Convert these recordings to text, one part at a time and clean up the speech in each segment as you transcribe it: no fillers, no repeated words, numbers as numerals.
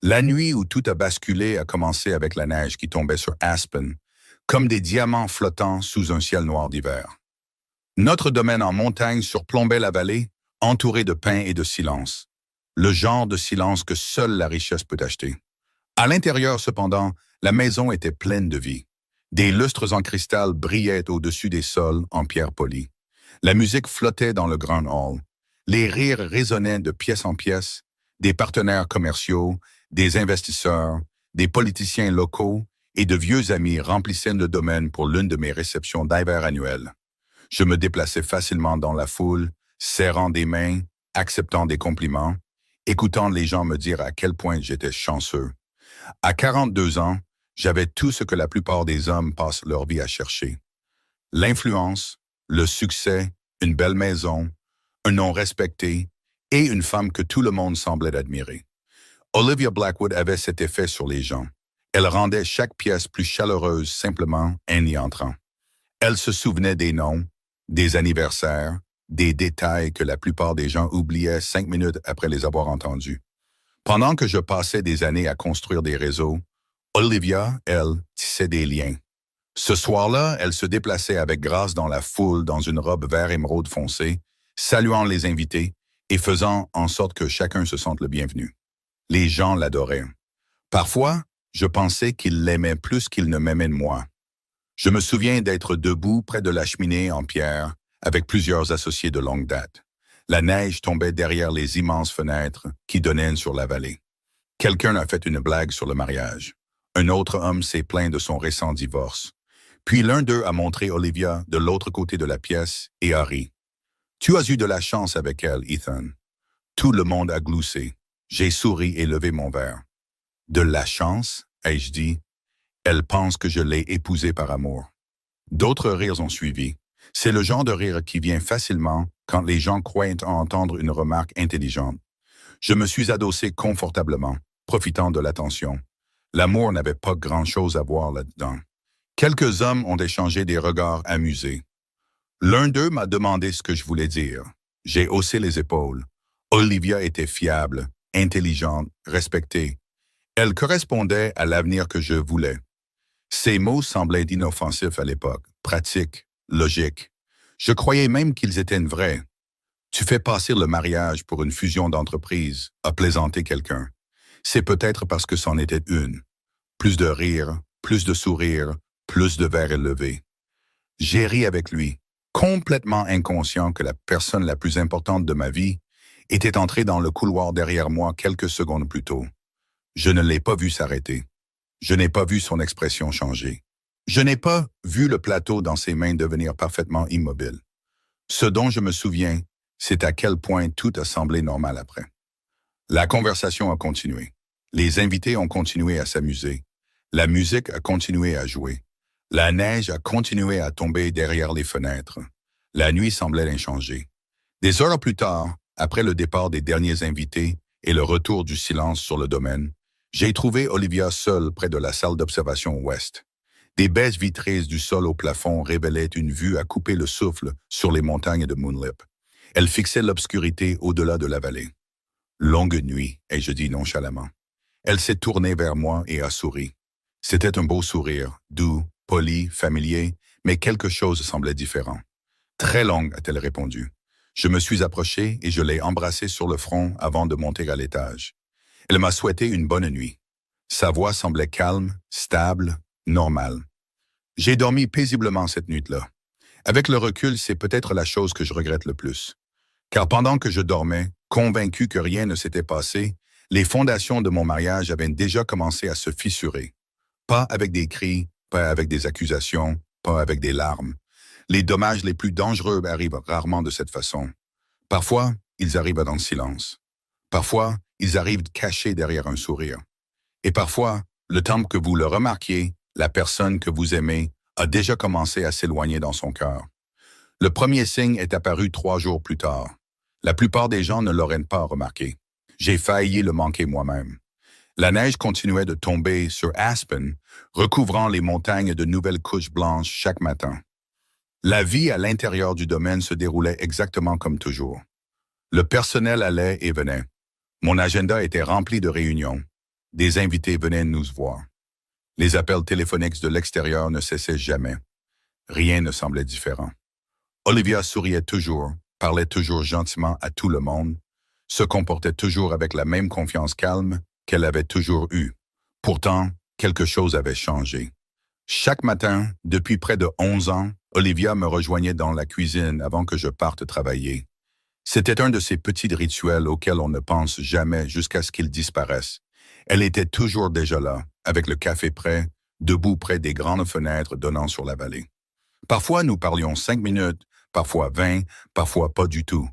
La nuit où tout a basculé a commencé avec la neige qui tombait sur Aspen, comme des diamants flottants sous un ciel noir d'hiver. Notre domaine en montagne surplombait la vallée, entouré de pins et de silence. Le genre de silence que seule la richesse peut acheter. À l'intérieur, cependant, la maison était pleine de vie. Des lustres en cristal brillaient au-dessus des sols en pierre polie. La musique flottait dans le grand hall. Les rires résonnaient de pièce en pièce, des partenaires commerciaux, des investisseurs, des politiciens locaux et de vieux amis remplissaient le domaine pour l'une de mes réceptions d'hiver annuelles. Je me déplaçais facilement dans la foule, serrant des mains, acceptant des compliments, écoutant les gens me dire à quel point j'étais chanceux. À 42 ans, j'avais tout ce que la plupart des hommes passent leur vie à chercher. L'influence, le succès, une belle maison, un nom respecté et une femme que tout le monde semblait admirer. Olivia Blackwood avait cet effet sur les gens. Elle rendait chaque pièce plus chaleureuse simplement en y entrant. Elle se souvenait des noms, des anniversaires, des détails que la plupart des gens oubliaient 5 minutes après les avoir entendus. Pendant que je passais des années à construire des réseaux, Olivia, elle, tissait des liens. Ce soir-là, elle se déplaçait avec grâce dans la foule dans une robe vert émeraude foncé, saluant les invités et faisant en sorte que chacun se sente le bienvenu. Les gens l'adoraient. Parfois, je pensais qu'ils l'aimaient plus qu'ils ne m'aimaient de moi. Je me souviens d'être debout près de la cheminée en pierre avec plusieurs associés de longue date. La neige tombait derrière les immenses fenêtres qui donnaient sur la vallée. Quelqu'un a fait une blague sur le mariage. Un autre homme s'est plaint de son récent divorce. Puis l'un d'eux a montré Olivia de l'autre côté de la pièce et a ri. « Tu as eu de la chance avec elle, Ethan. » Tout le monde a gloussé. J'ai souri et levé mon verre. « De la chance ?» ai-je dit. « Elle pense que je l'ai épousée par amour. » D'autres rires ont suivi. C'est le genre de rire qui vient facilement quand les gens croient entendre une remarque intelligente. Je me suis adossé confortablement, profitant de l'attention. L'amour n'avait pas grand-chose à voir là-dedans. Quelques hommes ont échangé des regards amusés. L'un d'eux m'a demandé ce que je voulais dire. J'ai haussé les épaules. Olivia était fiable, intelligente, respectée. Elle correspondait à l'avenir que je voulais. Ces mots semblaient inoffensifs à l'époque, pratiques, logiques. Je croyais même qu'ils étaient vrais. « Tu fais passer le mariage pour une fusion d'entreprises », a plaisanté quelqu'un. C'est peut-être parce que c'en était une. Plus de rire, plus de sourires, plus de verres élevés. J'ai ri avec lui, complètement inconscient que la personne la plus importante de ma vie était entrée dans le couloir derrière moi quelques secondes plus tôt. Je ne l'ai pas vu s'arrêter. Je n'ai pas vu son expression changer. Je n'ai pas vu le plateau dans ses mains devenir parfaitement immobile. Ce dont je me souviens, c'est à quel point tout a semblé normal après. La conversation a continué. Les invités ont continué à s'amuser. La musique a continué à jouer. La neige a continué à tomber derrière les fenêtres. La nuit semblait inchangée. Des heures plus tard, après le départ des derniers invités et le retour du silence sur le domaine, j'ai trouvé Olivia seule près de la salle d'observation ouest. Des baies vitrées du sol au plafond révélaient une vue à couper le souffle sur les montagnes de Moonlip. Elle fixait l'obscurité au-delà de la vallée. « Longue nuit », ai-je dit nonchalamment. Elle s'est tournée vers moi et a souri. C'était un beau sourire, doux, poli, familier, mais quelque chose semblait différent. « Très longue », a-t-elle répondu. Je me suis approché et je l'ai embrassée sur le front avant de monter à l'étage. Elle m'a souhaité une bonne nuit. Sa voix semblait calme, stable, normale. J'ai dormi paisiblement cette nuit-là. Avec le recul, c'est peut-être la chose que je regrette le plus. Car pendant que je dormais, convaincu que rien ne s'était passé, les fondations de mon mariage avaient déjà commencé à se fissurer. Pas avec des cris, pas avec des accusations, pas avec des larmes. Les dommages les plus dangereux arrivent rarement de cette façon. Parfois, ils arrivent dans le silence. Parfois, ils arrivent cachés derrière un sourire. Et parfois, le temps que vous le remarquiez, la personne que vous aimez a déjà commencé à s'éloigner dans son cœur. Le premier signe est apparu 3 jours plus tard. La plupart des gens ne l'auraient pas remarqué. J'ai failli le manquer moi-même. La neige continuait de tomber sur Aspen, recouvrant les montagnes de nouvelles couches blanches chaque matin. La vie à l'intérieur du domaine se déroulait exactement comme toujours. Le personnel allait et venait. Mon agenda était rempli de réunions. Des invités venaient nous voir. Les appels téléphoniques de l'extérieur ne cessaient jamais. Rien ne semblait différent. Olivia souriait toujours, parlait toujours gentiment à tout le monde, se comportait toujours avec la même confiance calme qu'elle avait toujours eue. Pourtant, quelque chose avait changé. Chaque matin, depuis près de 11 ans, Olivia me rejoignait dans la cuisine avant que je parte travailler. C'était un de ces petits rituels auxquels on ne pense jamais jusqu'à ce qu'ils disparaissent. Elle était toujours déjà là, avec le café prêt, debout près des grandes fenêtres donnant sur la vallée. Parfois, nous parlions 5 minutes, parfois 20, parfois pas du tout.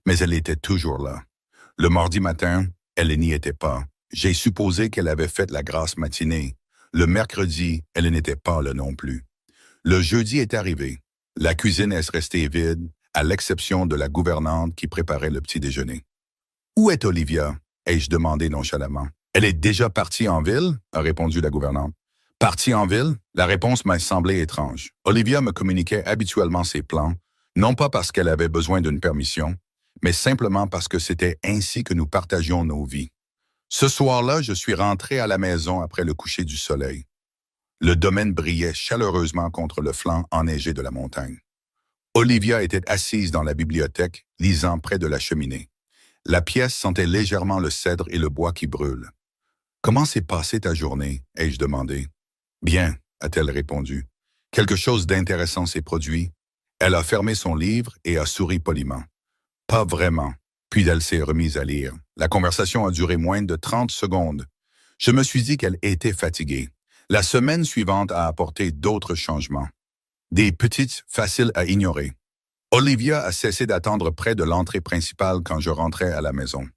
Mais elle était toujours là. Le mardi matin, elle n'y était pas. J'ai supposé qu'elle avait fait la grasse matinée. Le mercredi, elle n'était pas là non plus. Le jeudi est arrivé. La cuisine est restée vide, à l'exception de la gouvernante qui préparait le petit déjeuner. Où est Olivia? Ai-je demandé nonchalamment. Elle est déjà partie en ville, a répondu la gouvernante. Partie en ville? La réponse m'a semblé étrange. Olivia me communiquait habituellement ses plans, non pas parce qu'elle avait besoin d'une permission, mais simplement parce que c'était ainsi que nous partagions nos vies. Ce soir-là, je suis rentré à la maison après le coucher du soleil. Le domaine brillait chaleureusement contre le flanc enneigé de la montagne. Olivia était assise dans la bibliothèque, lisant près de la cheminée. La pièce sentait légèrement le cèdre et le bois qui brûlent. « Comment s'est passée ta journée? » ai-je demandé. « Bien, » a-t-elle répondu. « Quelque chose d'intéressant s'est produit. » Elle a fermé son livre et a souri poliment. « Pas vraiment. » Puis elle s'est remise à lire. La conversation a duré moins de 30 secondes. Je me suis dit qu'elle était fatiguée. La semaine suivante a apporté d'autres changements. Des petites, faciles à ignorer. Olivia a cessé d'attendre près de l'entrée principale quand je rentrais à la maison.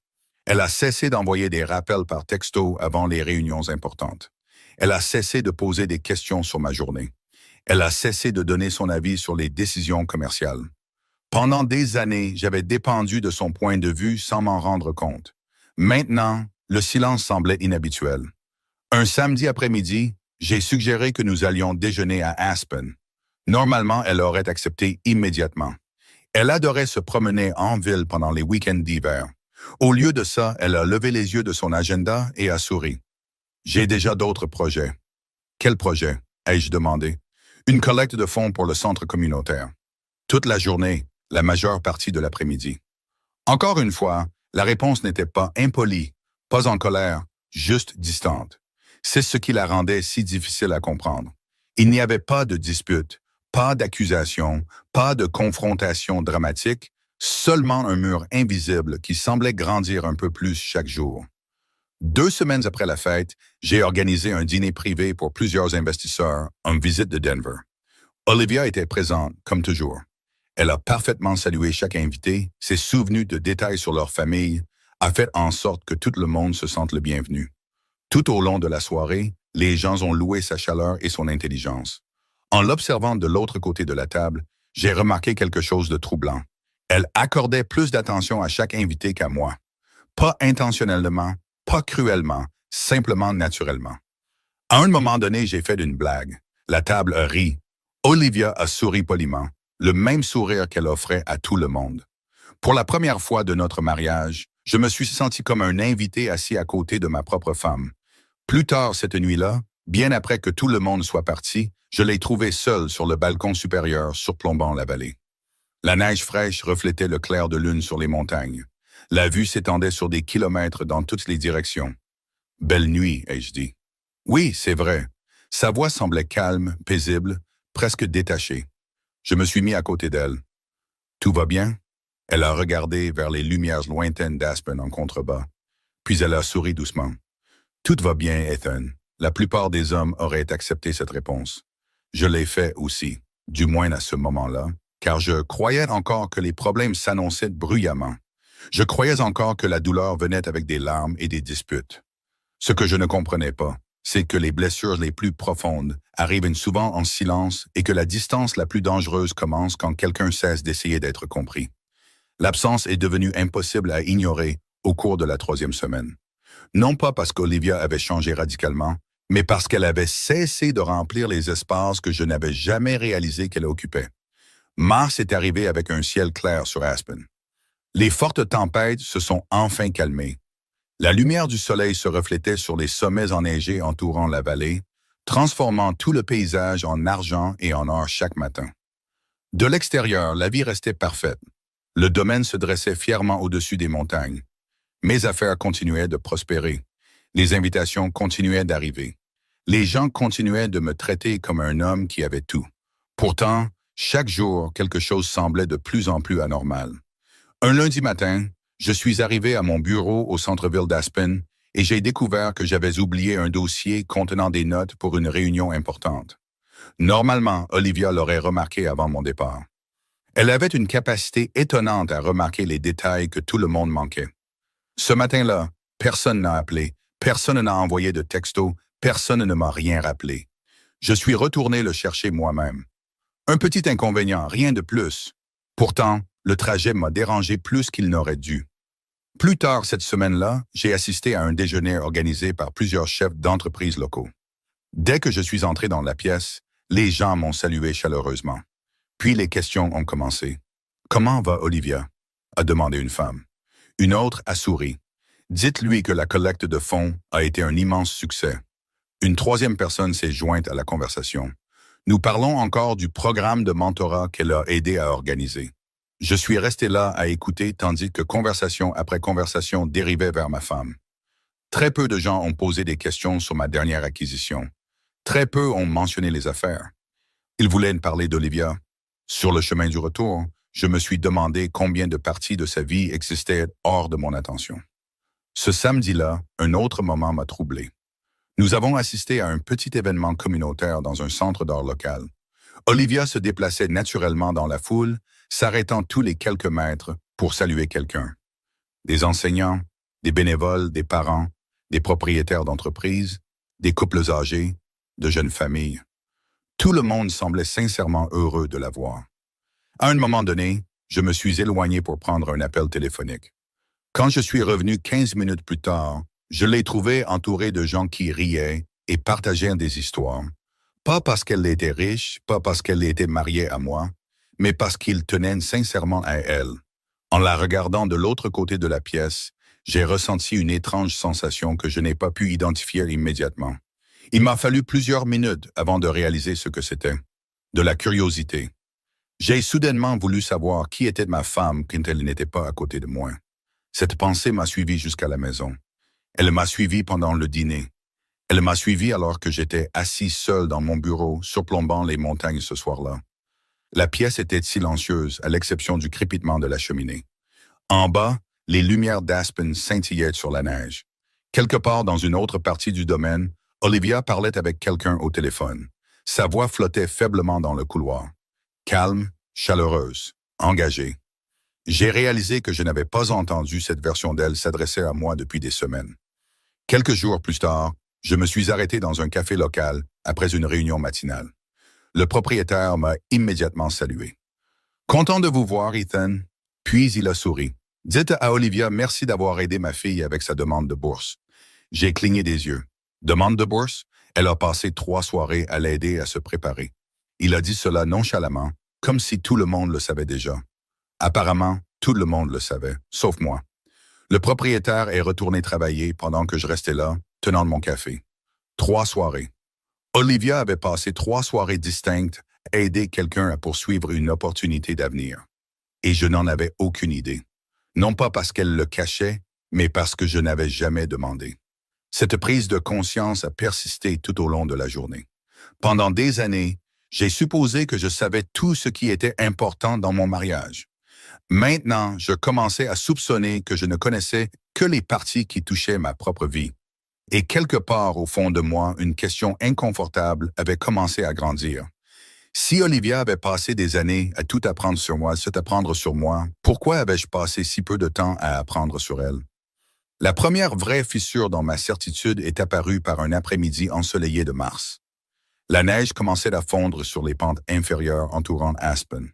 Elle a cessé d'envoyer des rappels par texto avant les réunions importantes. Elle a cessé de poser des questions sur ma journée. Elle a cessé de donner son avis sur les décisions commerciales. Pendant des années, j'avais dépendu de son point de vue sans m'en rendre compte. Maintenant, le silence semblait inhabituel. Un samedi après-midi, j'ai suggéré que nous allions déjeuner à Aspen. Normalement, elle aurait accepté immédiatement. Elle adorait se promener en ville pendant les week-ends d'hiver. Au lieu de ça, elle a levé les yeux de son agenda et a souri. « J'ai déjà d'autres projets. »« Quel projet? » ai-je demandé. « Une collecte de fonds pour le centre communautaire. » Toute la journée, la majeure partie de l'après-midi. Encore une fois, la réponse n'était pas impolie, pas en colère, juste distante. C'est ce qui la rendait si difficile à comprendre. Il n'y avait pas de dispute, pas d'accusation, pas de confrontation dramatique, seulement un mur invisible qui semblait grandir un peu plus chaque jour. 2 semaines après la fête, j'ai organisé un dîner privé pour plusieurs investisseurs en visite de Denver. Olivia était présente, comme toujours. Elle a parfaitement salué chaque invité, s'est souvenue de détails sur leur famille, a fait en sorte que tout le monde se sente le bienvenu. Tout au long de la soirée, les gens ont loué sa chaleur et son intelligence. En l'observant de l'autre côté de la table, j'ai remarqué quelque chose de troublant. Elle accordait plus d'attention à chaque invité qu'à moi. Pas intentionnellement, pas cruellement, simplement naturellement. À un moment donné, j'ai fait une blague. La table a ri. Olivia a souri poliment, le même sourire qu'elle offrait à tout le monde. Pour la première fois de notre mariage, je me suis senti comme un invité assis à côté de ma propre femme. Plus tard cette nuit-là, bien après que tout le monde soit parti, je l'ai trouvée seule sur le balcon supérieur surplombant la vallée. La neige fraîche reflétait le clair de lune sur les montagnes. La vue s'étendait sur des kilomètres dans toutes les directions. « Belle nuit », ai-je dit. « Oui, c'est vrai. » Sa voix semblait calme, paisible, presque détachée. Je me suis mis à côté d'elle. « Tout va bien? » Elle a regardé vers les lumières lointaines d'Aspen en contrebas. Puis elle a souri doucement. « Tout va bien, Ethan. » La plupart des hommes auraient accepté cette réponse. Je l'ai fait aussi, du moins à ce moment-là, car je croyais encore que les problèmes s'annonçaient bruyamment. Je croyais encore que la douleur venait avec des larmes et des disputes. Ce que je ne comprenais pas, c'est que les blessures les plus profondes arrivent souvent en silence et que la distance la plus dangereuse commence quand quelqu'un cesse d'essayer d'être compris. L'absence est devenue impossible à ignorer au cours de la 3e semaine. Non pas parce qu'Olivia avait changé radicalement, mais parce qu'elle avait cessé de remplir les espaces que je n'avais jamais réalisé qu'elle occupait. Mars est arrivé avec un ciel clair sur Aspen. Les fortes tempêtes se sont enfin calmées. La lumière du soleil se reflétait sur les sommets enneigés entourant la vallée, transformant tout le paysage en argent et en or chaque matin. De l'extérieur, la vie restait parfaite. Le domaine se dressait fièrement au-dessus des montagnes. Mes affaires continuaient de prospérer. Les invitations continuaient d'arriver. Les gens continuaient de me traiter comme un homme qui avait tout. Pourtant, chaque jour, quelque chose semblait de plus en plus anormal. Un lundi matin, je suis arrivé à mon bureau au centre-ville d'Aspen et j'ai découvert que j'avais oublié un dossier contenant des notes pour une réunion importante. Normalement, Olivia l'aurait remarqué avant mon départ. Elle avait une capacité étonnante à remarquer les détails que tout le monde manquait. Ce matin-là, personne n'a appelé, personne n'a envoyé de texto, personne ne m'a rien rappelé. Je suis retourné le chercher moi-même. Un petit inconvénient, rien de plus. Pourtant, le trajet m'a dérangé plus qu'il n'aurait dû. Plus tard cette semaine-là, j'ai assisté à un déjeuner organisé par plusieurs chefs d'entreprises locaux. Dès que je suis entré dans la pièce, les gens m'ont salué chaleureusement. Puis les questions ont commencé. « Comment va Olivia ?» a demandé une femme. Une autre a souri. « Dites-lui que la collecte de fonds a été un immense succès. » Une troisième personne s'est jointe à la conversation. Nous parlons encore du programme de mentorat qu'elle a aidé à organiser. Je suis resté là à écouter tandis que conversation après conversation dérivait vers ma femme. Très peu de gens ont posé des questions sur ma dernière acquisition. Très peu ont mentionné les affaires. Ils voulaient me parler d'Olivia. Sur le chemin du retour, je me suis demandé combien de parties de sa vie existaient hors de mon attention. Ce samedi-là, un autre moment m'a troublé. Nous avons assisté à un petit événement communautaire dans un centre d'art local. Olivia se déplaçait naturellement dans la foule, s'arrêtant tous les quelques mètres pour saluer quelqu'un. Des enseignants, des bénévoles, des parents, des propriétaires d'entreprises, des couples âgés, de jeunes familles. Tout le monde semblait sincèrement heureux de la voir. À un moment donné, je me suis éloigné pour prendre un appel téléphonique. Quand je suis revenu 15 minutes plus tard, je l'ai trouvée entourée de gens qui riaient et partageaient des histoires. Pas parce qu'elle était riche, pas parce qu'elle était mariée à moi, mais parce qu'ils tenaient sincèrement à elle. En la regardant de l'autre côté de la pièce, j'ai ressenti une étrange sensation que je n'ai pas pu identifier immédiatement. Il m'a fallu plusieurs minutes avant de réaliser ce que c'était. De la curiosité. J'ai soudainement voulu savoir qui était ma femme quand elle n'était pas à côté de moi. Cette pensée m'a suivi jusqu'à la maison. Elle m'a suivi pendant le dîner. Elle m'a suivi alors que j'étais assis seul dans mon bureau, surplombant les montagnes ce soir-là. La pièce était silencieuse, à l'exception du crépitement de la cheminée. En bas, les lumières d'Aspen scintillaient sur la neige. Quelque part dans une autre partie du domaine, Olivia parlait avec quelqu'un au téléphone. Sa voix flottait faiblement dans le couloir. Calme, chaleureuse, engagée. J'ai réalisé que je n'avais pas entendu cette version d'elle s'adresser à moi depuis des semaines. Quelques jours plus tard, je me suis arrêté dans un café local après une réunion matinale. Le propriétaire m'a immédiatement salué. « Content de vous voir, Ethan. » Puis il a souri. « Dites à Olivia merci d'avoir aidé ma fille avec sa demande de bourse. » J'ai cligné des yeux. « Demande de bourse? » Elle a passé 3 soirées à l'aider à se préparer. Il a dit cela nonchalamment, comme si tout le monde le savait déjà. Apparemment, tout le monde le savait, sauf moi. Le propriétaire est retourné travailler pendant que je restais là, tenant mon café. 3 soirées. Olivia avait passé 3 soirées distinctes à aider quelqu'un à poursuivre une opportunité d'avenir. Et je n'en avais aucune idée. Non pas parce qu'elle le cachait, mais parce que je n'avais jamais demandé. Cette prise de conscience a persisté tout au long de la journée. Pendant des années, j'ai supposé que je savais tout ce qui était important dans mon mariage. Maintenant, je commençais à soupçonner que je ne connaissais que les parties qui touchaient ma propre vie. Et quelque part au fond de moi, une question inconfortable avait commencé à grandir. Si Olivia avait passé des années à tout apprendre sur moi, pourquoi avais-je passé si peu de temps à apprendre sur elle? La première vraie fissure dans ma certitude est apparue par un après-midi ensoleillé de mars. La neige commençait à fondre sur les pentes inférieures entourant Aspen.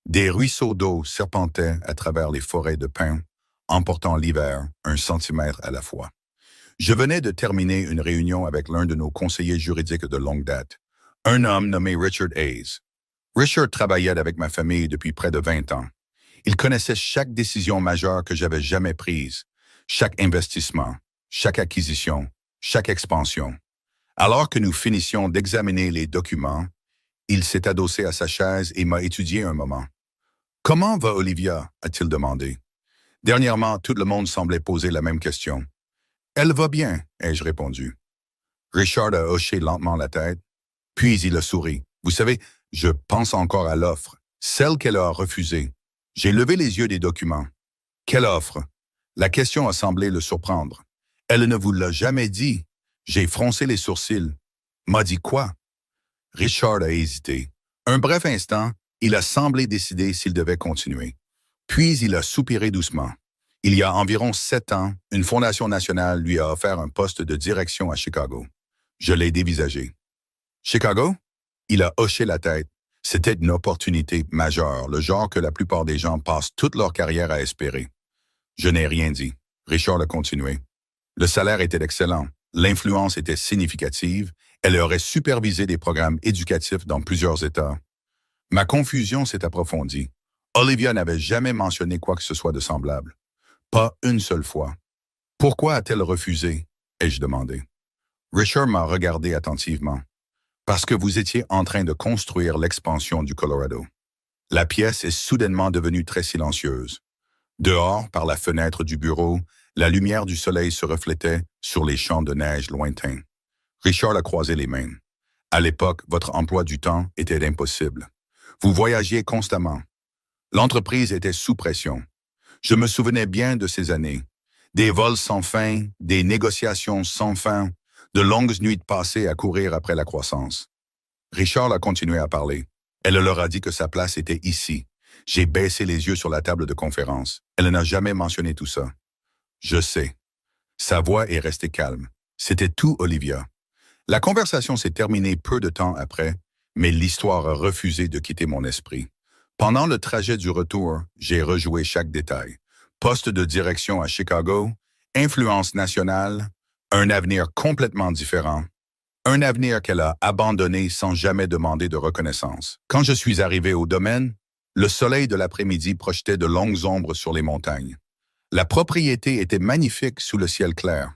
Des ruisseaux d'eau serpentaient à travers les forêts de pins, emportant l'hiver 1 centimètre à la fois. Je venais de terminer une réunion avec l'un de nos conseillers juridiques de longue date, un homme nommé Richard Hayes. Richard travaillait avec ma famille depuis près de 20 ans. Il connaissait chaque décision majeure que j'avais jamais prise, chaque investissement, chaque acquisition, chaque expansion. Alors que nous finissions d'examiner les documents, il s'est adossé à sa chaise et m'a étudié un moment. « Comment va Olivia » a-t-il demandé. Dernièrement, tout le monde semblait poser la même question. « Elle va bien » ai-je répondu. Richard a hoché lentement la tête, puis il a souri. « Vous savez, je pense encore à l'offre, celle qu'elle a refusée. » J'ai levé les yeux des documents. « Quelle offre ?» La question a semblé le surprendre. « Elle ne vous l'a jamais dit. » J'ai froncé les sourcils. « M'a dit quoi ?» Richard a hésité. Un bref instant, il a semblé décider s'il devait continuer. Puis il a soupiré doucement. Il y a environ 7 ans, une fondation nationale lui a offert un poste de direction à Chicago. Je l'ai dévisagé. « Chicago ?» Il a hoché la tête. C'était une opportunité majeure, le genre que la plupart des gens passent toute leur carrière à espérer. Je n'ai rien dit. Richard a continué. Le salaire était excellent. L'influence était significative. Elle aurait supervisé des programmes éducatifs dans plusieurs États. Ma confusion s'est approfondie. Olivia n'avait jamais mentionné quoi que ce soit de semblable. Pas une seule fois. « Pourquoi a-t-elle refusé ?» ai-je demandé. Richard m'a regardé attentivement. « Parce que vous étiez en train de construire l'expansion du Colorado. » La pièce est soudainement devenue très silencieuse. Dehors, par la fenêtre du bureau, la lumière du soleil se reflétait sur les champs de neige lointains. Richard a croisé les mains. « À l'époque, votre emploi du temps était impossible. Vous voyagiez constamment. L'entreprise était sous pression. Je me souvenais bien de ces années. Des vols sans fin, des négociations sans fin, de longues nuits passées à courir après la croissance. » Richard a continué à parler. Elle leur a dit que sa place était ici. J'ai baissé les yeux sur la table de conférence. Elle n'a jamais mentionné tout ça. Je sais. Sa voix est restée calme. C'était tout Olivia. La conversation s'est terminée peu de temps après, mais l'histoire a refusé de quitter mon esprit. Pendant le trajet du retour, j'ai rejoué chaque détail. Poste de direction à Chicago, influence nationale, un avenir complètement différent. Un avenir qu'elle a abandonné sans jamais demander de reconnaissance. Quand je suis arrivé au domaine, le soleil de l'après-midi projetait de longues ombres sur les montagnes. La propriété était magnifique sous le ciel clair.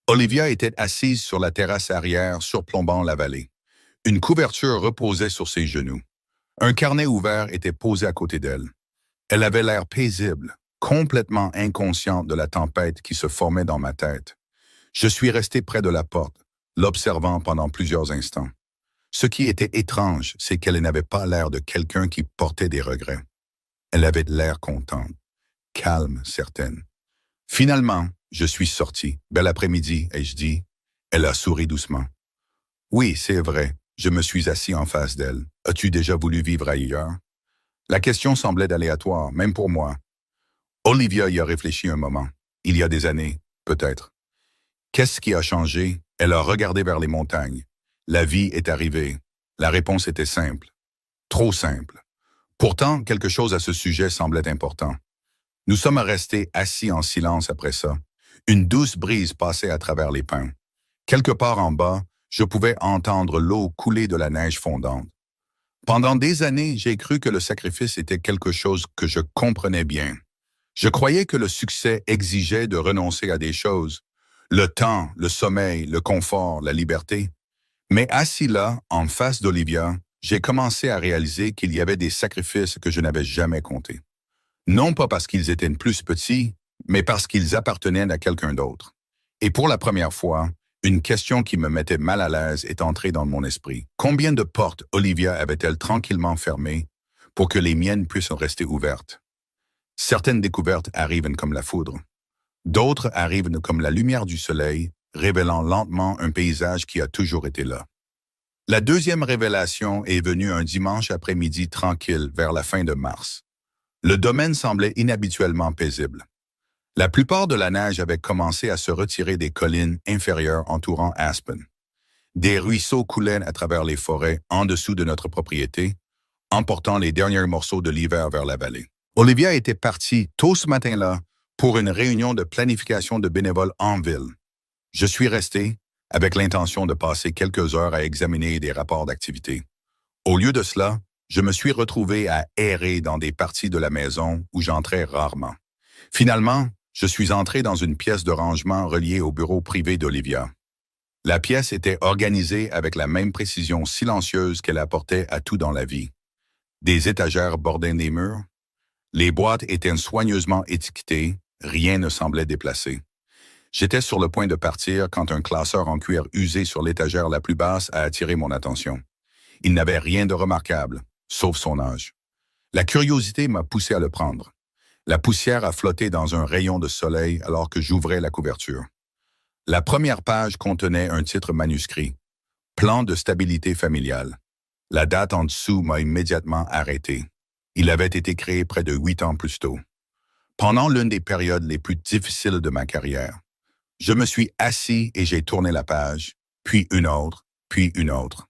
Olivia était assise sur la terrasse arrière surplombant la vallée. Une couverture reposait sur ses genoux. Un carnet ouvert était posé à côté d'elle. Elle avait l'air paisible, complètement inconsciente de la tempête qui se formait dans ma tête. Je suis resté près de la porte, l'observant pendant plusieurs instants. Ce qui était étrange, c'est qu'elle n'avait pas l'air de quelqu'un qui portait des regrets. Elle avait l'air contente, calme, certaine. Finalement, je suis sorti. « Bel après-midi », ai-je dit. Elle a souri doucement. « Oui, c'est vrai. » Je me suis assis en face d'elle. « As-tu déjà voulu vivre ailleurs ?» La question semblait aléatoire, même pour moi. Olivia y a réfléchi un moment. Il y a des années, peut-être. Qu'est-ce qui a changé? Elle a regardé vers les montagnes. La vie est arrivée. La réponse était simple. Trop simple. Pourtant, quelque chose à ce sujet semblait important. Nous sommes restés assis en silence après ça. Une douce brise passait à travers les pins. Quelque part en bas, je pouvais entendre l'eau couler de la neige fondante. Pendant des années, j'ai cru que le sacrifice était quelque chose que je comprenais bien. Je croyais que le succès exigeait de renoncer à des choses. Le temps, le sommeil, le confort, la liberté. Mais assis là, en face d'Olivia, j'ai commencé à réaliser qu'il y avait des sacrifices que je n'avais jamais comptés. Non pas parce qu'ils étaient plus petits, mais parce qu'ils appartenaient à quelqu'un d'autre. Et pour la première fois, une question qui me mettait mal à l'aise est entrée dans mon esprit. Combien de portes Olivia avait-elle tranquillement fermées pour que les miennes puissent rester ouvertes? Certaines découvertes arrivent comme la foudre. D'autres arrivent comme la lumière du soleil, révélant lentement un paysage qui a toujours été là. La deuxième révélation est venue un dimanche après-midi tranquille vers la fin de mars. Le domaine semblait inhabituellement paisible. La plupart de la neige avait commencé à se retirer des collines inférieures entourant Aspen. Des ruisseaux coulaient à travers les forêts en dessous de notre propriété, emportant les derniers morceaux de l'hiver vers la vallée. Olivia était partie tôt ce matin-là pour une réunion de planification de bénévoles en ville. Je suis resté avec l'intention de passer quelques heures à examiner des rapports d'activité. Au lieu de cela, je me suis retrouvé à errer dans des parties de la maison où j'entrais rarement. Finalement, je suis entré dans une pièce de rangement reliée au bureau privé d'Olivia. La pièce était organisée avec la même précision silencieuse qu'elle apportait à tout dans la vie. Des étagères bordaient les murs. Les boîtes étaient soigneusement étiquetées, rien ne semblait déplacé. J'étais sur le point de partir quand un classeur en cuir usé sur l'étagère la plus basse a attiré mon attention. Il n'avait rien de remarquable, sauf son âge. La curiosité m'a poussé à le prendre. La poussière a flotté dans un rayon de soleil alors que j'ouvrais la couverture. La première page contenait un titre manuscrit, Plan de stabilité familiale. La date en dessous m'a immédiatement arrêté. Il avait été créé près de 8 ans plus tôt. Pendant l'une des périodes les plus difficiles de ma carrière, je me suis assis et j'ai tourné la page, puis une autre, puis une autre.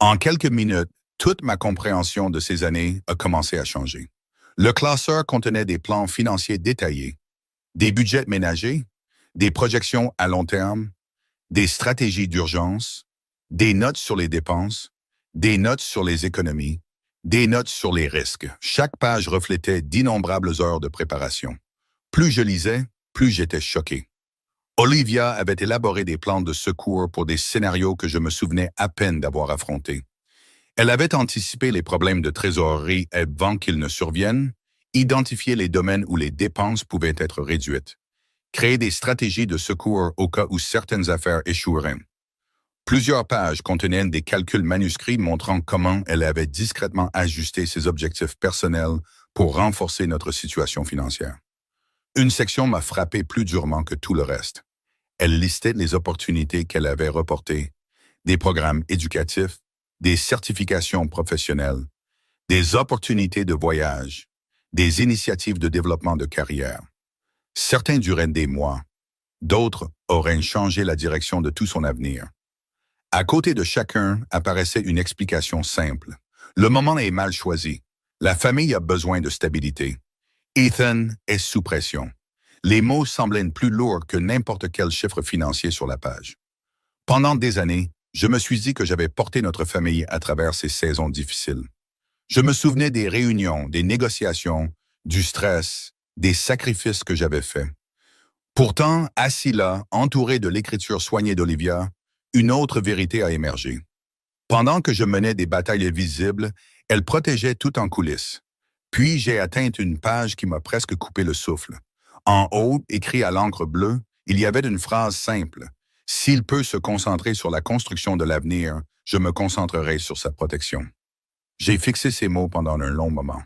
En quelques minutes, toute ma compréhension de ces années a commencé à changer. Le classeur contenait des plans financiers détaillés, des budgets ménagers, des projections à long terme, des stratégies d'urgence, des notes sur les dépenses, des notes sur les économies, des notes sur les risques. Chaque page reflétait d'innombrables heures de préparation. Plus je lisais, plus j'étais choqué. Olivia avait élaboré des plans de secours pour des scénarios que je me souvenais à peine d'avoir affrontés. Elle avait anticipé les problèmes de trésorerie avant qu'ils ne surviennent, identifié les domaines où les dépenses pouvaient être réduites, créé des stratégies de secours au cas où certaines affaires échoueraient. Plusieurs pages contenaient des calculs manuscrits montrant comment elle avait discrètement ajusté ses objectifs personnels pour renforcer notre situation financière. Une section m'a frappé plus durement que tout le reste. Elle listait les opportunités qu'elle avait reportées, des programmes éducatifs, des certifications professionnelles, des opportunités de voyage, des initiatives de développement de carrière. Certains duraient des mois, d'autres auraient changé la direction de tout son avenir. À côté de chacun apparaissait une explication simple. Le moment est mal choisi. La famille a besoin de stabilité. Ethan est sous pression. Les mots semblaient plus lourds que n'importe quel chiffre financier sur la page. Pendant des années, je me suis dit que j'avais porté notre famille à travers ces saisons difficiles. Je me souvenais des réunions, des négociations, du stress, des sacrifices que j'avais faits. Pourtant, assis là, entouré de l'écriture soignée d'Olivia, une autre vérité a émergé. Pendant que je menais des batailles visibles, elle protégeait tout en coulisses. Puis j'ai atteint une page qui m'a presque coupé le souffle. En haut, écrit à l'encre bleue, il y avait une phrase simple. « S'il peut se concentrer sur la construction de l'avenir, je me concentrerai sur sa protection. » J'ai fixé ces mots pendant un long moment.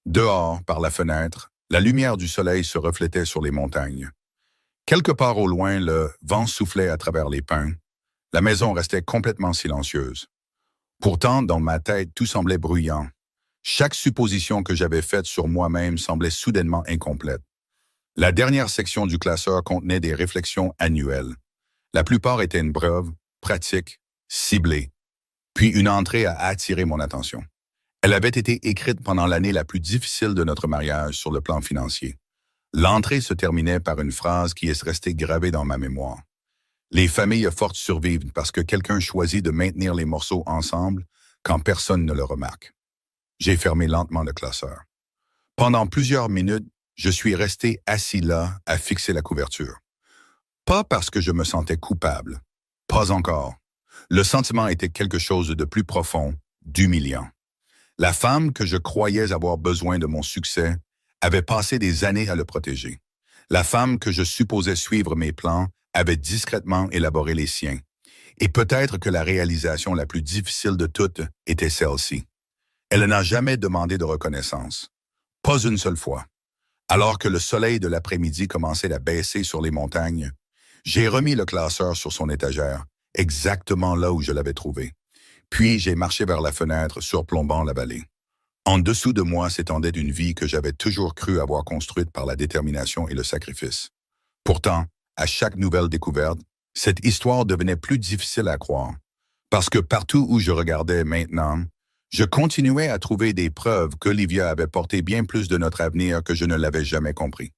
Dehors, par la fenêtre, la lumière du soleil se reflétait sur les montagnes. Quelque part au loin, le vent soufflait à travers les pins. La maison restait complètement silencieuse. Pourtant, dans ma tête, tout semblait bruyant. Chaque supposition que j'avais faite sur moi-même semblait soudainement incomplète. La dernière section du classeur contenait des réflexions annuelles. La plupart étaient brèves, pratiques, ciblées. Puis une entrée a attiré mon attention. Elle avait été écrite pendant l'année la plus difficile de notre mariage sur le plan financier. L'entrée se terminait par une phrase qui est restée gravée dans ma mémoire. Les familles fortes survivent parce que quelqu'un choisit de maintenir les morceaux ensemble quand personne ne le remarque. J'ai fermé lentement le classeur. Pendant plusieurs minutes, je suis resté assis là à fixer la couverture. Pas parce que je me sentais coupable. Pas encore. Le sentiment était quelque chose de plus profond, d'humiliant. La femme que je croyais avoir besoin de mon succès avait passé des années à le protéger. La femme que je supposais suivre mes plans avait discrètement élaboré les siens. Et peut-être que la réalisation la plus difficile de toutes était celle-ci. Elle n'a jamais demandé de reconnaissance. Pas une seule fois. Alors que le soleil de l'après-midi commençait à baisser sur les montagnes, j'ai remis le classeur sur son étagère, exactement là où je l'avais trouvé. Puis j'ai marché vers la fenêtre, surplombant la vallée. En dessous de moi s'étendait une vie que j'avais toujours cru avoir construite par la détermination et le sacrifice. Pourtant, à chaque nouvelle découverte, cette histoire devenait plus difficile à croire. Parce que partout où je regardais maintenant, je continuais à trouver des preuves qu'Olivia avait porté bien plus de notre avenir que je ne l'avais jamais compris.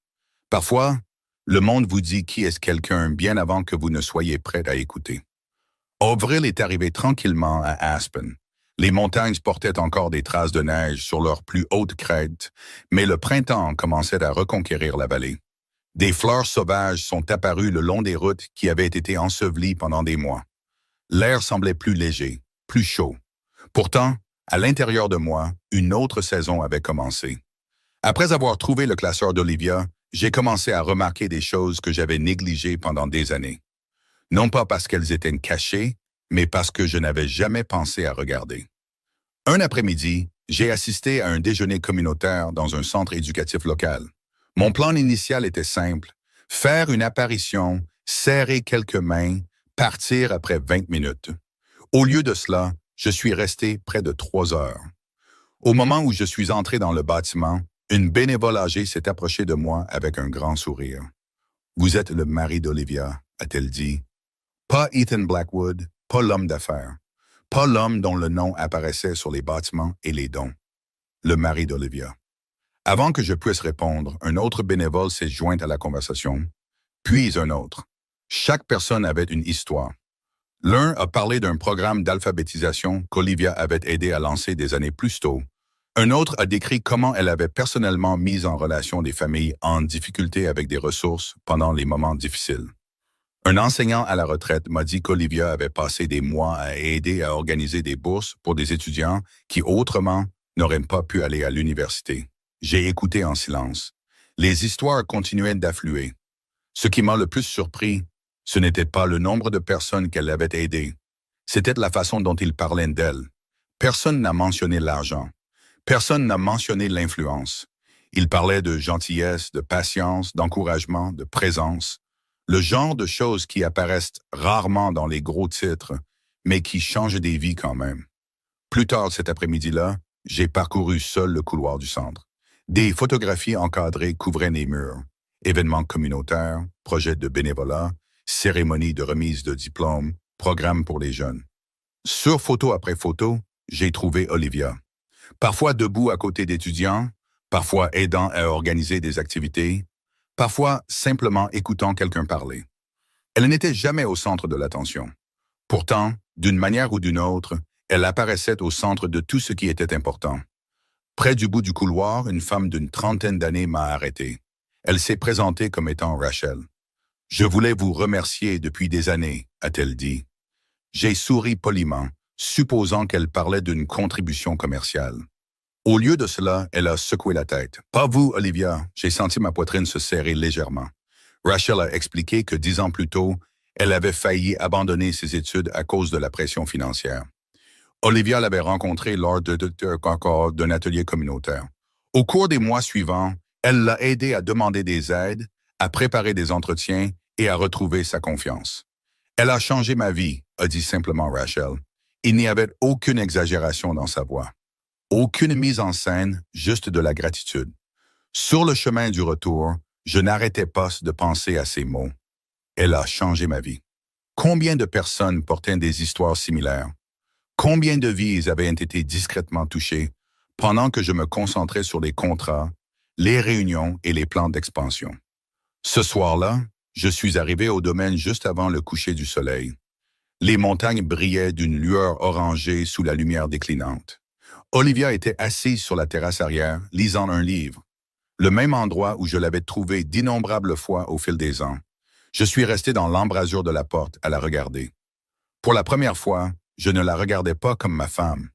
Parfois, le monde vous dit qui est quelqu'un bien avant que vous ne soyez prêt à écouter. Avril est arrivé tranquillement à Aspen. Les montagnes portaient encore des traces de neige sur leurs plus hautes crêtes, mais le printemps commençait à reconquérir la vallée. Des fleurs sauvages sont apparues le long des routes qui avaient été ensevelies pendant des mois. L'air semblait plus léger, plus chaud. Pourtant, à l'intérieur de moi, une autre saison avait commencé. Après avoir trouvé le classeur d'Olivia, j'ai commencé à remarquer des choses que j'avais négligées pendant des années. Non pas parce qu'elles étaient cachées, mais parce que je n'avais jamais pensé à regarder. Un après-midi, j'ai assisté à un déjeuner communautaire dans un centre éducatif local. Mon plan initial était simple: faire une apparition, serrer quelques mains, partir après 20 minutes. Au lieu de cela, je suis resté près de 3 heures. Au moment où je suis entré dans le bâtiment, une bénévole âgée s'est approchée de moi avec un grand sourire. « Vous êtes le mari d'Olivia », a-t-elle dit. Pas Ethan Blackwood, pas l'homme d'affaires, pas l'homme dont le nom apparaissait sur les bâtiments et les dons. Le mari d'Olivia. Avant que je puisse répondre, un autre bénévole s'est joint à la conversation, puis un autre. Chaque personne avait une histoire. L'un a parlé d'un programme d'alphabétisation qu'Olivia avait aidé à lancer des années plus tôt. Un autre a décrit comment elle avait personnellement mis en relation des familles en difficulté avec des ressources pendant les moments difficiles. Un enseignant à la retraite m'a dit qu'Olivia avait passé des mois à aider à organiser des bourses pour des étudiants qui autrement n'auraient pas pu aller à l'université. J'ai écouté en silence. Les histoires continuaient d'affluer. Ce qui m'a le plus surpris, ce n'était pas le nombre de personnes qu'elle avait aidées. C'était la façon dont ils parlaient d'elle. Personne n'a mentionné l'argent. Personne n'a mentionné l'influence. Ils parlaient de gentillesse, de patience, d'encouragement, de présence. Le genre de choses qui apparaissent rarement dans les gros titres, mais qui changent des vies quand même. Plus tard cet après-midi-là, j'ai parcouru seul le couloir du centre. Des photographies encadrées couvraient les murs. Événements communautaires, projets de bénévolat, cérémonies de remise de diplômes, programmes pour les jeunes. Sur photo après photo, j'ai trouvé Olivia. Parfois debout à côté d'étudiants, parfois aidant à organiser des activités, parfois simplement écoutant quelqu'un parler. Elle n'était jamais au centre de l'attention. Pourtant, d'une manière ou d'une autre, elle apparaissait au centre de tout ce qui était important. Près du bout du couloir, une femme d'une trentaine d'années m'a arrêté. Elle s'est présentée comme étant Rachel. « Je voulais vous remercier depuis des années », a-t-elle dit. J'ai souri poliment, supposant qu'elle parlait d'une contribution commerciale. Au lieu de cela, elle a secoué la tête. « Pas vous, Olivia », j'ai senti ma poitrine se serrer légèrement. Rachel a expliqué que 10 ans plus tôt, elle avait failli abandonner ses études à cause de la pression financière. Olivia l'avait rencontrée lors d'un atelier communautaire. Au cours des mois suivants, elle l'a aidé à demander des aides, à préparer des entretiens et à retrouver sa confiance. « Elle a changé ma vie », a dit simplement Rachel. Il n'y avait aucune exagération dans sa voix. Aucune mise en scène, juste de la gratitude. Sur le chemin du retour, je n'arrêtais pas de penser à ces mots. Elle a changé ma vie. Combien de personnes portaient des histoires similaires? Combien de vies avaient été discrètement touchées pendant que je me concentrais sur les contrats, les réunions et les plans d'expansion? Ce soir-là, je suis arrivé au domaine juste avant le coucher du soleil. Les montagnes brillaient d'une lueur orangée sous la lumière déclinante. Olivia était assise sur la terrasse arrière, lisant un livre. Le même endroit où je l'avais trouvée d'innombrables fois au fil des ans. Je suis resté dans l'embrasure de la porte à la regarder. Pour la première fois, je ne la regardais pas comme ma femme.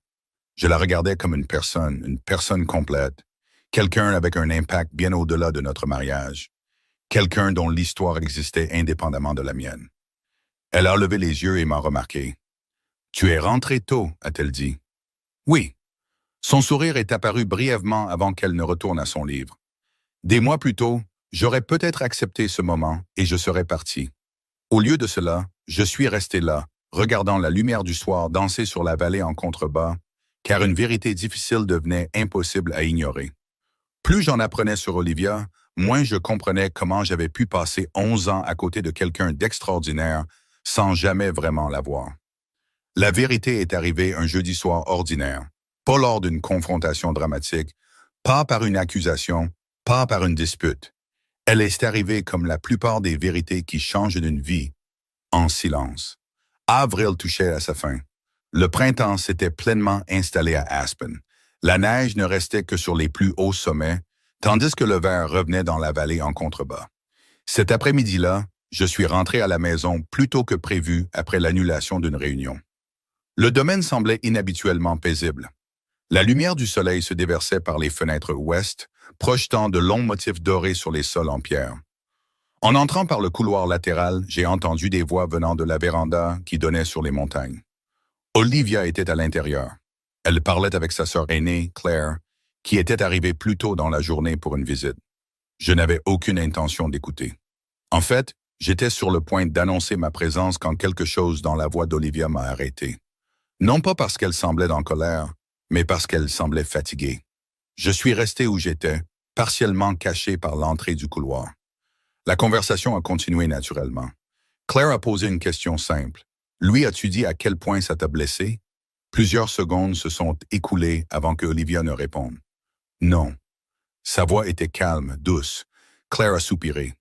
Je la regardais comme une personne complète, quelqu'un avec un impact bien au-delà de notre mariage, quelqu'un dont l'histoire existait indépendamment de la mienne. Elle a levé les yeux et m'a remarqué. « Tu es rentré tôt », a-t-elle dit. « Oui. » Son sourire est apparu brièvement avant qu'elle ne retourne à son livre. Des mois plus tôt, j'aurais peut-être accepté ce moment et je serais parti. Au lieu de cela, je suis resté là, regardant la lumière du soir danser sur la vallée en contrebas, car une vérité difficile devenait impossible à ignorer. Plus j'en apprenais sur Olivia, moins je comprenais comment j'avais pu passer 11 ans à côté de quelqu'un d'extraordinaire sans jamais vraiment la voir. La vérité est arrivée un jeudi soir ordinaire, pas lors d'une confrontation dramatique, pas par une accusation, pas par une dispute. Elle est arrivée comme la plupart des vérités qui changent d'une vie, en silence. Avril touchait à sa fin. Le printemps s'était pleinement installé à Aspen. La neige ne restait que sur les plus hauts sommets, tandis que le vert revenait dans la vallée en contrebas. Cet après-midi-là, je suis rentré à la maison plus tôt que prévu après l'annulation d'une réunion. Le domaine semblait inhabituellement paisible. La lumière du soleil se déversait par les fenêtres ouest, projetant de longs motifs dorés sur les sols en pierre. En entrant par le couloir latéral, j'ai entendu des voix venant de la véranda qui donnait sur les montagnes. Olivia était à l'intérieur. Elle parlait avec sa sœur aînée, Claire, qui était arrivée plus tôt dans la journée pour une visite. Je n'avais aucune intention d'écouter. En fait, j'étais sur le point d'annoncer ma présence quand quelque chose dans la voix d'Olivia m'a arrêté. Non pas parce qu'elle semblait en colère, mais parce qu'elle semblait fatiguée. Je suis resté où j'étais, partiellement caché par l'entrée du couloir. La conversation a continué naturellement. Claire a posé une question simple. Lui, as-tu dit à quel point ça t'a blessé? Plusieurs secondes se sont écoulées avant que Olivia ne réponde. Non. Sa voix était calme, douce. Claire a soupiré.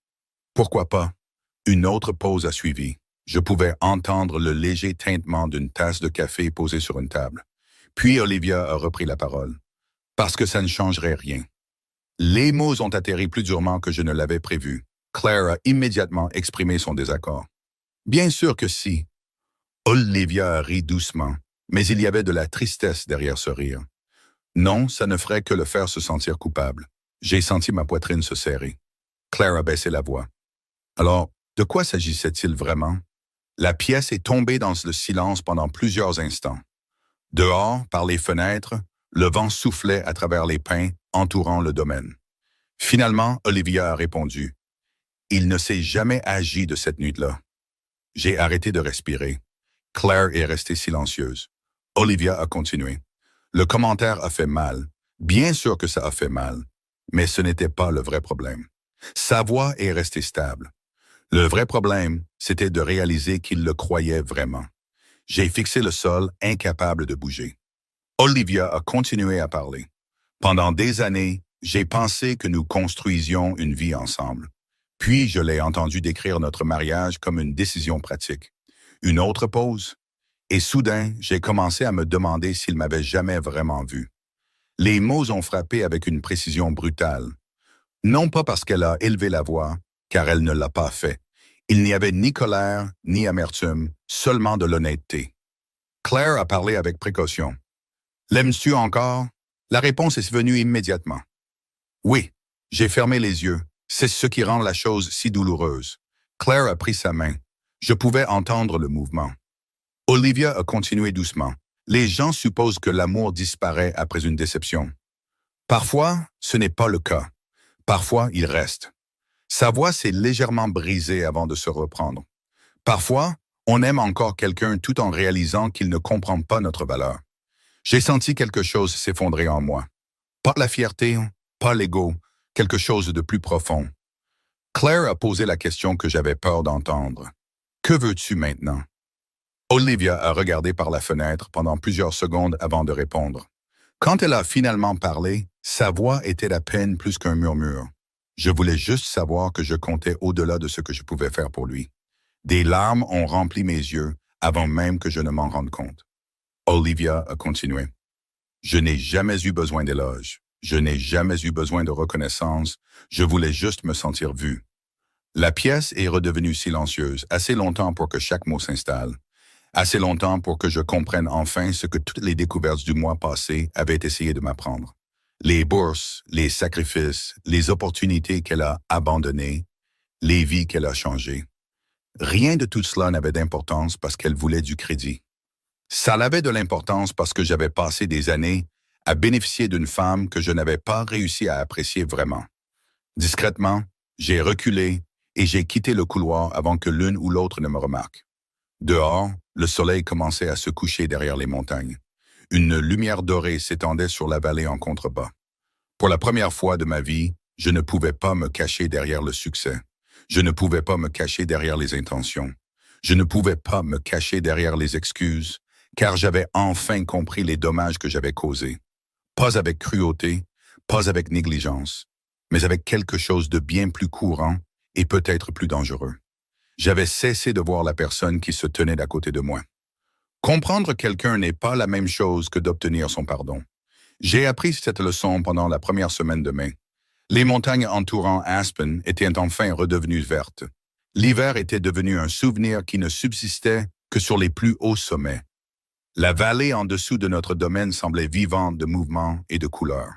Pourquoi pas? Une autre pause a suivi. Je pouvais entendre le léger tintement d'une tasse de café posée sur une table. Puis Olivia a repris la parole. Parce que ça ne changerait rien. Les mots ont atterri plus durement que je ne l'avais prévu. Claire a immédiatement exprimé son désaccord. Bien sûr que si. Olivia a ri doucement, mais il y avait de la tristesse derrière ce rire. Non, ça ne ferait que le faire se sentir coupable. J'ai senti ma poitrine se serrer. Claire a baissé la voix. Alors, de quoi s'agissait-il vraiment? La pièce est tombée dans le silence pendant plusieurs instants. Dehors, par les fenêtres, le vent soufflait à travers les pins entourant le domaine. Finalement, Olivia a répondu. Il ne s'est jamais agi de cette nuit-là. J'ai arrêté de respirer. Claire est restée silencieuse. Olivia a continué. Le commentaire a fait mal. Bien sûr que ça a fait mal. Mais ce n'était pas le vrai problème. Sa voix est restée stable. Le vrai problème, c'était de réaliser qu'il le croyait vraiment. J'ai fixé le sol, incapable de bouger. Olivia a continué à parler. Pendant des années, j'ai pensé que nous construisions une vie ensemble. Puis je l'ai entendu décrire notre mariage comme une décision pratique. Une autre pause. Et soudain, j'ai commencé à me demander s'il m'avait jamais vraiment vu. Les mots ont frappé avec une précision brutale. Non pas parce qu'elle a élevé la voix, car elle ne l'a pas fait. Il n'y avait ni colère, ni amertume, seulement de l'honnêteté. Claire a parlé avec précaution. « L'aimes-tu encore? » La réponse est venue immédiatement. « Oui. » J'ai fermé les yeux. C'est ce qui rend la chose si douloureuse. Claire a pris sa main. Je pouvais entendre le mouvement. Olivia a continué doucement. Les gens supposent que l'amour disparaît après une déception. Parfois, ce n'est pas le cas. Parfois, il reste. Sa voix s'est légèrement brisée avant de se reprendre. Parfois, on aime encore quelqu'un tout en réalisant qu'il ne comprend pas notre valeur. J'ai senti quelque chose s'effondrer en moi. Pas la fierté, pas l'ego, quelque chose de plus profond. Claire a posé la question que j'avais peur d'entendre. « Que veux-tu maintenant? » Olivia a regardé par la fenêtre pendant plusieurs secondes avant de répondre. Quand elle a finalement parlé, sa voix était à peine plus qu'un murmure. Je voulais juste savoir que je comptais au-delà de ce que je pouvais faire pour lui. Des larmes ont rempli mes yeux avant même que je ne m'en rende compte. Olivia a continué. Je n'ai jamais eu besoin d'éloges. Je n'ai jamais eu besoin de reconnaissance. Je voulais juste me sentir vu. La pièce est redevenue silencieuse, assez longtemps pour que chaque mot s'installe. Assez longtemps pour que je comprenne enfin ce que toutes les découvertes du mois passé avaient essayé de m'apprendre. Les bourses, les sacrifices, les opportunités qu'elle a abandonnées, les vies qu'elle a changées. Rien de tout cela n'avait d'importance parce qu'elle voulait du crédit. Ça avait de l'importance parce que j'avais passé des années à bénéficier d'une femme que je n'avais pas réussi à apprécier vraiment. Discrètement, j'ai reculé et j'ai quitté le couloir avant que l'une ou l'autre ne me remarque. Dehors, le soleil commençait à se coucher derrière les montagnes. Une lumière dorée s'étendait sur la vallée en contrebas. Pour la première fois de ma vie, je ne pouvais pas me cacher derrière le succès. Je ne pouvais pas me cacher derrière les intentions. Je ne pouvais pas me cacher derrière les excuses, car j'avais enfin compris les dommages que j'avais causés. Pas avec cruauté, pas avec négligence, mais avec quelque chose de bien plus courant et peut-être plus dangereux. J'avais cessé de voir la personne qui se tenait d'à côté de moi. Comprendre quelqu'un n'est pas la même chose que d'obtenir son pardon. J'ai appris cette leçon pendant la première semaine de mai. Les montagnes entourant Aspen étaient enfin redevenues vertes. L'hiver était devenu un souvenir qui ne subsistait que sur les plus hauts sommets. La vallée en dessous de notre domaine semblait vivante de mouvements et de couleurs.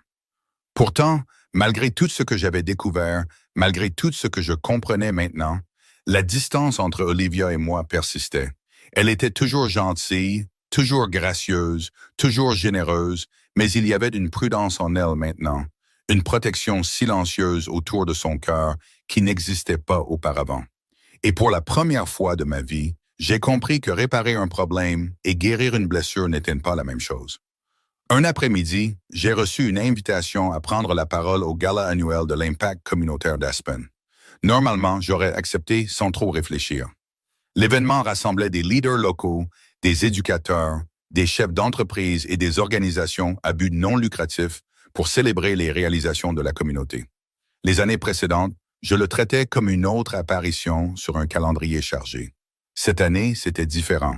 Pourtant, malgré tout ce que j'avais découvert, malgré tout ce que je comprenais maintenant, la distance entre Olivia et moi persistait. Elle était toujours gentille, toujours gracieuse, toujours généreuse, mais il y avait une prudence en elle maintenant, une protection silencieuse autour de son cœur qui n'existait pas auparavant. Et pour la première fois de ma vie, j'ai compris que réparer un problème et guérir une blessure n'étaient pas la même chose. Un après-midi, j'ai reçu une invitation à prendre la parole au gala annuel de l'Impact communautaire d'Aspen. Normalement, j'aurais accepté sans trop réfléchir. L'événement rassemblait des leaders locaux, des éducateurs, des chefs d'entreprise et des organisations à but non lucratif pour célébrer les réalisations de la communauté. Les années précédentes, je le traitais comme une autre apparition sur un calendrier chargé. Cette année, c'était différent.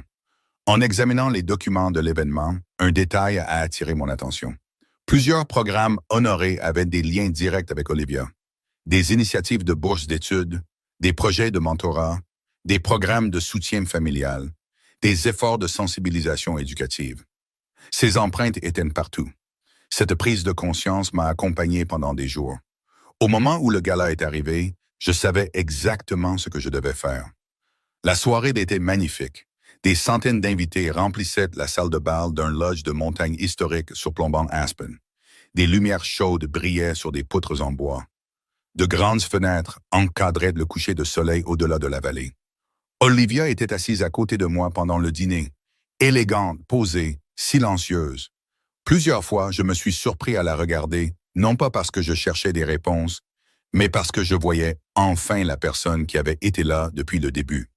En examinant les documents de l'événement, un détail a attiré mon attention. Plusieurs programmes honorés avaient des liens directs avec Olivia. Des initiatives de bourses d'études, des projets de mentorat, des programmes de soutien familial, des efforts de sensibilisation éducative. Ces empreintes étaient partout. Cette prise de conscience m'a accompagné pendant des jours. Au moment où le gala est arrivé, je savais exactement ce que je devais faire. La soirée était magnifique. Des centaines d'invités remplissaient la salle de bal d'un lodge de montagne historique surplombant Aspen. Des lumières chaudes brillaient sur des poutres en bois. De grandes fenêtres encadraient le coucher de soleil au-delà de la vallée. Olivia était assise à côté de moi pendant le dîner, élégante, posée, silencieuse. Plusieurs fois, je me suis surpris à la regarder, non pas parce que je cherchais des réponses, mais parce que je voyais enfin la personne qui avait été là depuis le début.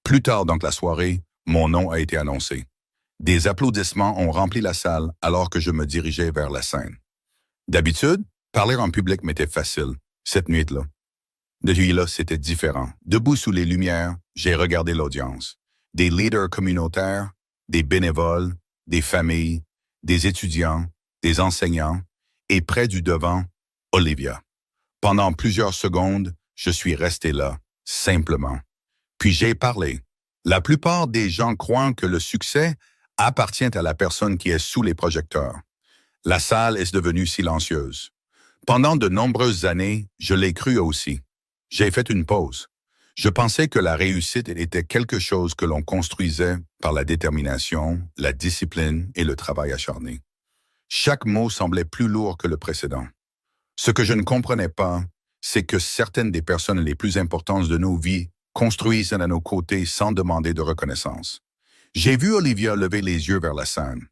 Plus tard dans la soirée, mon nom a été annoncé. Des applaudissements ont rempli la salle alors que je me dirigeais vers la scène. D'habitude, parler en public m'était facile, cette nuit-là. Depuis là, c'était différent. Debout sous les lumières, j'ai regardé l'audience. Des leaders communautaires, des bénévoles, des familles, des étudiants, des enseignants, et près du devant, Olivia. Pendant plusieurs secondes, je suis resté là, simplement. Puis j'ai parlé. La plupart des gens croient que le succès appartient à la personne qui est sous les projecteurs. La salle est devenue silencieuse. Pendant de nombreuses années, je l'ai cru aussi. J'ai fait une pause. Je pensais que la réussite était quelque chose que l'on construisait par la détermination, la discipline et le travail acharné. Chaque mot semblait plus lourd que le précédent. Ce que je ne comprenais pas, c'est que certaines des personnes les plus importantes de nos vies construisent à nos côtés sans demander de reconnaissance. J'ai vu Olivia lever les yeux vers la scène.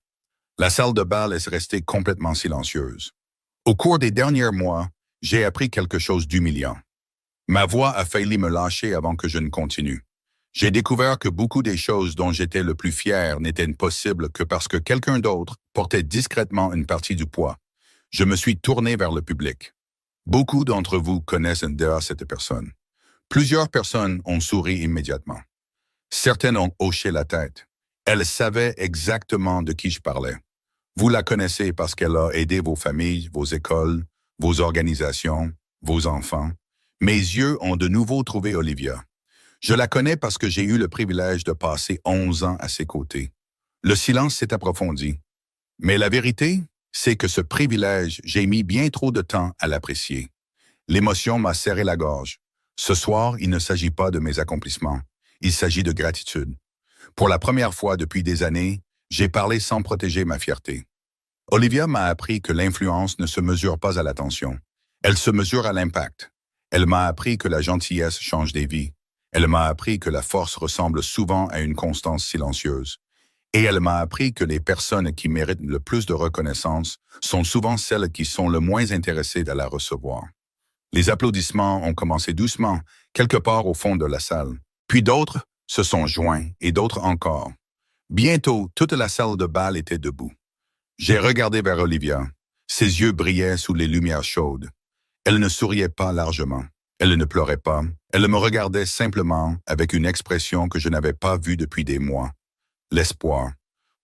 La salle de bal est restée complètement silencieuse. Au cours des derniers mois, j'ai appris quelque chose d'humiliant. Ma voix a failli me lâcher avant que je ne continue. J'ai découvert que beaucoup des choses dont j'étais le plus fier n'étaient possibles que parce que quelqu'un d'autre portait discrètement une partie du poids. Je me suis tourné vers le public. Beaucoup d'entre vous connaissent cette personne. Plusieurs personnes ont souri immédiatement. Certaines ont hoché la tête. Elles savaient exactement de qui je parlais. Vous la connaissez parce qu'elle a aidé vos familles, vos écoles, vos organisations, vos enfants. Mes yeux ont de nouveau trouvé Olivia. Je la connais parce que j'ai eu le privilège de passer 11 ans à ses côtés. Le silence s'est approfondi. Mais la vérité, c'est que ce privilège, j'ai mis bien trop de temps à l'apprécier. L'émotion m'a serré la gorge. Ce soir, il ne s'agit pas de mes accomplissements. Il s'agit de gratitude. Pour la première fois depuis des années, j'ai parlé sans protéger ma fierté. Olivia m'a appris que l'influence ne se mesure pas à l'attention. Elle se mesure à l'impact. Elle m'a appris que la gentillesse change des vies. Elle m'a appris que la force ressemble souvent à une constance silencieuse. Et elle m'a appris que les personnes qui méritent le plus de reconnaissance sont souvent celles qui sont le moins intéressées à la recevoir. Les applaudissements ont commencé doucement, quelque part au fond de la salle. Puis d'autres se sont joints, et d'autres encore. Bientôt, toute la salle de bal était debout. J'ai regardé vers Olivia. Ses yeux brillaient sous les lumières chaudes. Elle ne souriait pas largement. Elle ne pleurait pas. Elle me regardait simplement avec une expression que je n'avais pas vue depuis des mois. L'espoir.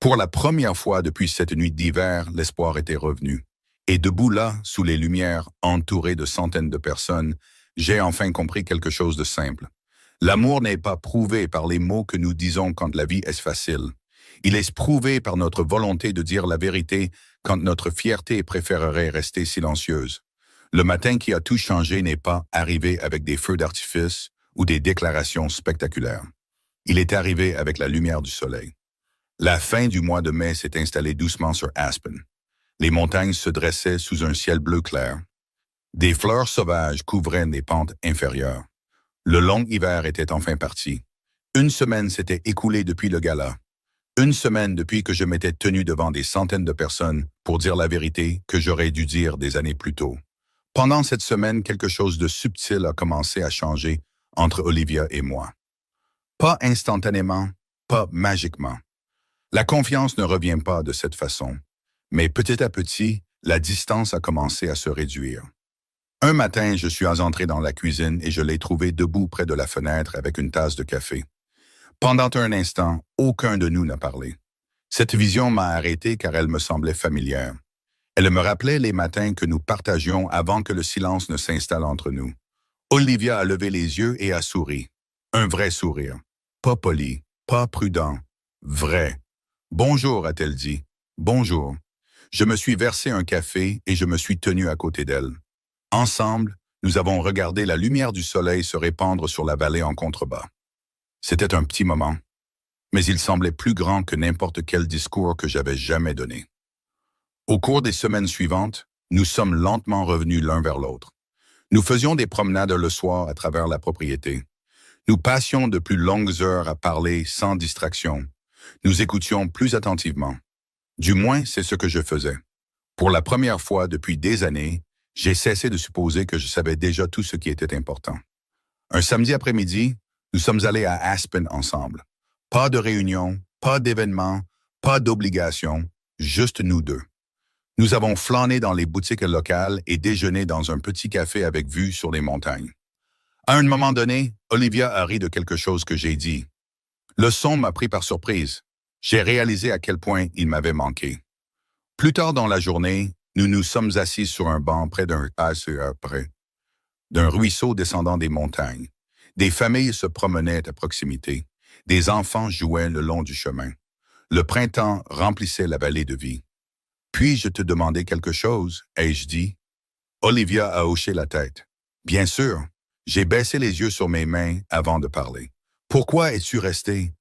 Pour la première fois depuis cette nuit d'hiver, l'espoir était revenu. Et debout là, sous les lumières, entouré de centaines de personnes, j'ai enfin compris quelque chose de simple. L'amour n'est pas prouvé par les mots que nous disons quand la vie est facile. Il est prouvé par notre volonté de dire la vérité quand notre fierté préférerait rester silencieuse. Le matin qui a tout changé n'est pas arrivé avec des feux d'artifice ou des déclarations spectaculaires. Il est arrivé avec la lumière du soleil. La fin du mois de mai s'est installée doucement sur Aspen. Les montagnes se dressaient sous un ciel bleu clair. Des fleurs sauvages couvraient les pentes inférieures. Le long hiver était enfin parti. Une semaine s'était écoulée depuis le gala. Une semaine depuis que je m'étais tenu devant des centaines de personnes pour dire la vérité que j'aurais dû dire des années plus tôt. Pendant cette semaine, quelque chose de subtil a commencé à changer entre Olivia et moi. Pas instantanément, pas magiquement. La confiance ne revient pas de cette façon. Mais petit à petit, la distance a commencé à se réduire. Un matin, je suis entré dans la cuisine et je l'ai trouvée debout près de la fenêtre avec une tasse de café. Pendant un instant, aucun de nous n'a parlé. Cette vision m'a arrêté car elle me semblait familière. Elle me rappelait les matins que nous partagions avant que le silence ne s'installe entre nous. Olivia a levé les yeux et a souri. Un vrai sourire. Pas poli, pas prudent. Vrai. Bonjour, a-t-elle dit. Bonjour. Je me suis versé un café et je me suis tenu à côté d'elle. Ensemble, nous avons regardé la lumière du soleil se répandre sur la vallée en contrebas. C'était un petit moment, mais il semblait plus grand que n'importe quel discours que j'avais jamais donné. Au cours des semaines suivantes, nous sommes lentement revenus l'un vers l'autre. Nous faisions des promenades le soir à travers la propriété. Nous passions de plus longues heures à parler sans distraction. Nous écoutions plus attentivement. Du moins, c'est ce que je faisais. Pour la première fois depuis des années, j'ai cessé de supposer que je savais déjà tout ce qui était important. Un samedi après-midi, nous sommes allés à Aspen ensemble. Pas de réunion, pas d'événement, pas d'obligation, juste nous deux. Nous avons flâné dans les boutiques locales et déjeuné dans un petit café avec vue sur les montagnes. À un moment donné, Olivia a ri de quelque chose que j'ai dit. Le son m'a pris par surprise. J'ai réalisé à quel point il m'avait manqué. Plus tard dans la journée, nous nous sommes assis sur un banc près d'un ruisseau descendant des montagnes. Des familles se promenaient à proximité. Des enfants jouaient le long du chemin. Le printemps remplissait la vallée de vie. Puis-je te demander quelque chose, ai-je dit. Olivia a hoché la tête. Bien sûr. J'ai baissé les yeux sur mes mains avant de parler. Pourquoi es-tu resté?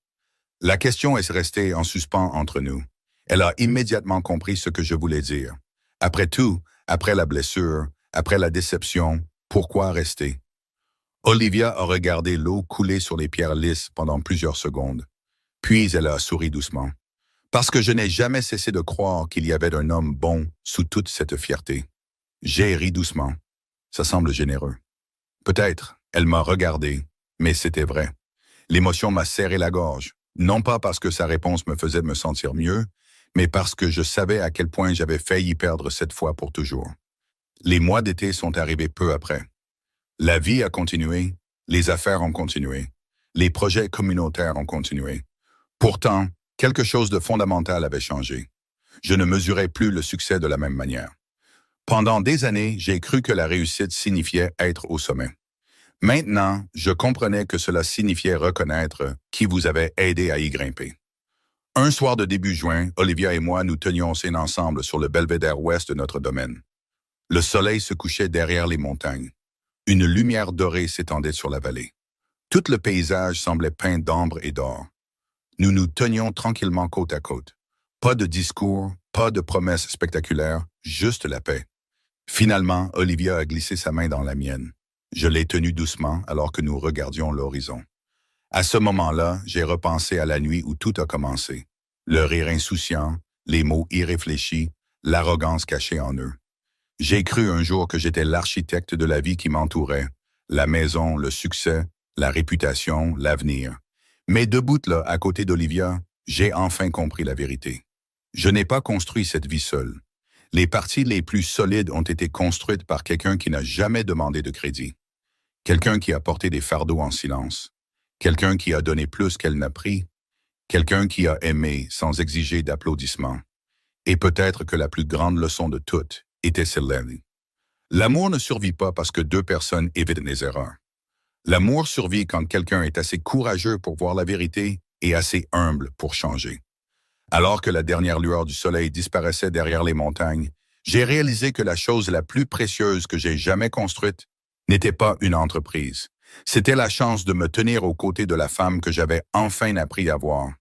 La question est restée en suspens entre nous. Elle a immédiatement compris ce que je voulais dire. Après tout, après la blessure, après la déception, pourquoi rester? Olivia a regardé l'eau couler sur les pierres lisses pendant plusieurs secondes. Puis elle a souri doucement. Parce que je n'ai jamais cessé de croire qu'il y avait un homme bon sous toute cette fierté. J'ai ri doucement. Ça semble généreux. Peut-être, elle m'a regardé, mais c'était vrai. L'émotion m'a serré la gorge, non pas parce que sa réponse me faisait me sentir mieux, mais parce que je savais à quel point j'avais failli perdre cette fois pour toujours. Les mois d'été sont arrivés peu après. La vie a continué, les affaires ont continué, les projets communautaires ont continué. Pourtant, quelque chose de fondamental avait changé. Je ne mesurais plus le succès de la même manière. Pendant des années, j'ai cru que la réussite signifiait être au sommet. Maintenant, je comprenais que cela signifiait reconnaître qui vous avait aidé à y grimper. Un soir de début juin, Olivia et moi nous tenions scène ensemble sur le belvédère ouest de notre domaine. Le soleil se couchait derrière les montagnes. Une lumière dorée s'étendait sur la vallée. Tout le paysage semblait peint d'ambre et d'or. Nous nous tenions tranquillement côte à côte. Pas de discours, pas de promesses spectaculaires, juste la paix. Finalement, Olivia a glissé sa main dans la mienne. Je l'ai tenue doucement alors que nous regardions l'horizon. À ce moment-là, j'ai repensé à la nuit où tout a commencé. Le rire insouciant, les mots irréfléchis, l'arrogance cachée en eux. J'ai cru un jour que j'étais l'architecte de la vie qui m'entourait, la maison, le succès, la réputation, l'avenir. Mais debout là, à côté d'Olivia, j'ai enfin compris la vérité. Je n'ai pas construit cette vie seule. Les parties les plus solides ont été construites par quelqu'un qui n'a jamais demandé de crédit. Quelqu'un qui a porté des fardeaux en silence. Quelqu'un qui a donné plus qu'elle n'a pris. Quelqu'un qui a aimé sans exiger d'applaudissements. Et peut-être que la plus grande leçon de toutes, était celle-là. L'amour ne survit pas parce que deux personnes évitent les erreurs. L'amour survit quand quelqu'un est assez courageux pour voir la vérité et assez humble pour changer. Alors que la dernière lueur du soleil disparaissait derrière les montagnes, j'ai réalisé que la chose la plus précieuse que j'ai jamais construite n'était pas une entreprise. C'était la chance de me tenir aux côtés de la femme que j'avais enfin appris à voir.